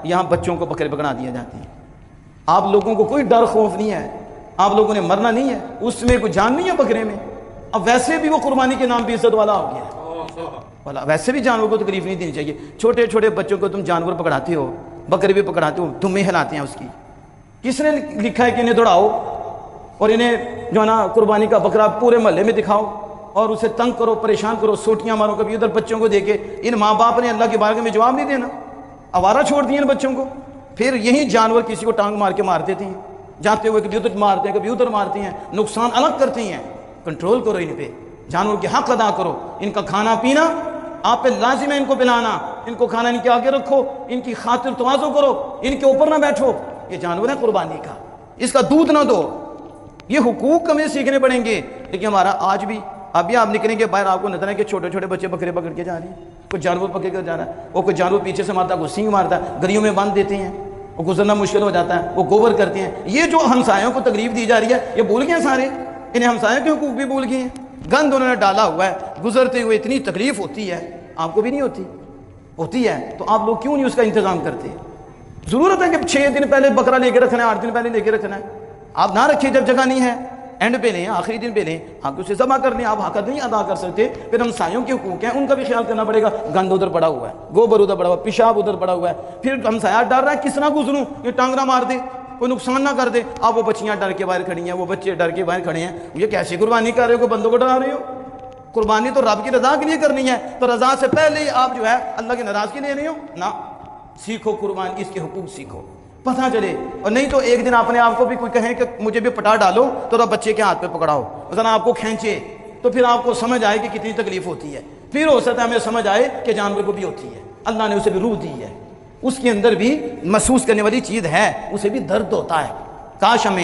यहाँ बच्चों को बकरे पकड़ा दिए जाते हैं। आप लोगों को कोई डर खौफ नहीं है, आप लोगों ने मरना नहीं है, उसमें कोई जान नहीं है बकरे में। अब वैसे भी वो कुर्बानी के नाम पे इज्जत वाला हो गया है, वैसे भी जानवर को तकलीफ नहीं देनी चाहिए। छोटे छोटे बच्चों को तुम जानवर पकड़ाते हो, बकरे भी पकड़ाते हो, तुम्हें हिलाते हैं उसकी। किसने लिखा है कि इन्हें दौड़ाओ और इन्हें जो है ना कुर्बानी का बकरा पूरे मोहल्ले में दिखाओ और उसे तंग करो, परेशान करो, सोटियां मारो कभी उधर बच्चों को देके। इन माँ बाप ने अल्लाह की बारगाह में जवाब नहीं देना, आवारा छोड़ दिए इन बच्चों को। फिर यही जानवर किसी को टांग मार के मार देते हैं, जाते हुए कभी उधर मारते हैं, कभी उधर मारते हैं, नुकसान अलग करते हैं। कंट्रोल करो इन पे, जानवर के हक अदा करो। इनका खाना पीना आप पे लाजिम है, इनको पिलाना, इनको खाना इनके आगे रखो, इनकी खातिर तवाज़ो करो, इनके ऊपर ना बैठो। ये जानवर है कुर्बानी का, इसका दूध ना दो। ये हुकूक हमें सीखने पड़ेंगे। लेकिन हमारा आज भी, अभी आप निकलेंगे बाहर, आपको नजर है कि छोटे छोटे बच्चे बकरे पकड़ के जा रहे हैं, कोई जानवर पकड़ कर जा रहा है, वो कोई जानवर पीछे से मारता है, कोई सींग मारता है, गलियों में बांध देते हैं, वो गुजरना मुश्किल हो जाता है, वो गोबर करते हैं। ये जो हमसायों को तकलीफ दी जा रही है, ये भूल गए सारे, इन्हें हमसायों के हुकूक भी भूल गए हैं। गंद उन्होंने डाला हुआ है, गुजरते हुए इतनी तकलीफ होती है, आपको भी नहीं होती? होती है। तो आप लोग क्यों नहीं उसका इंतजाम करते? जरूरत है कि 6 दिन पहले बकरा लेके रखना है, 8 दिन पहले लेके रखना है, आप ना रखिए जब जगह नहीं है, एंड पे लें, आखिरी दिन पे लें, आप उसे जमा करने आप हक नहीं अदा कर सकते। फिर हम सायों के हुकूक हैं, उनका भी ख्याल करना पड़ेगा। गंद उधर पड़ा हुआ है, गोबर उधर पड़ा हुआ है, पेशाब उधर पड़ा हुआ है, फिर हम साया डर रहा है किस ना गुजरूं, ये टांगरा मार दे, कोई नुकसान ना कर दे। अब वो बच्चियां डर के बाहर खड़ी हैं, वो बच्चे डर के बाहर खड़े हैं। ये कैसी कुर्बानी कर रहे हो, कोई बंदों को डरा रहे हो? कुर्बानी तो रब की रजा के लिए करनी है, तो रजा से पहले ही आप जो है अल्लाह की नाराजगी ले रहे हो ना। सीखो कुर्बानी, इसके हुकूक सीखो, पता चले। और नहीं तो एक दिन अपने आप को भी कोई कहे कि मुझे भी पटा डालो, तो बच्चे के हाथ पे पकड़ाओ, उसने आपको खींचे, तो फिर आपको समझ आए कि कितनी तकलीफ होती है। फिर हो सकता है हमें समझ आए कि जानवर को भी होती है, अल्लाह ने उसे भी रूह दी है, उसके अंदर भी महसूस करने वाली चीज़ है, उसे भी दर्द होता है। काश हमें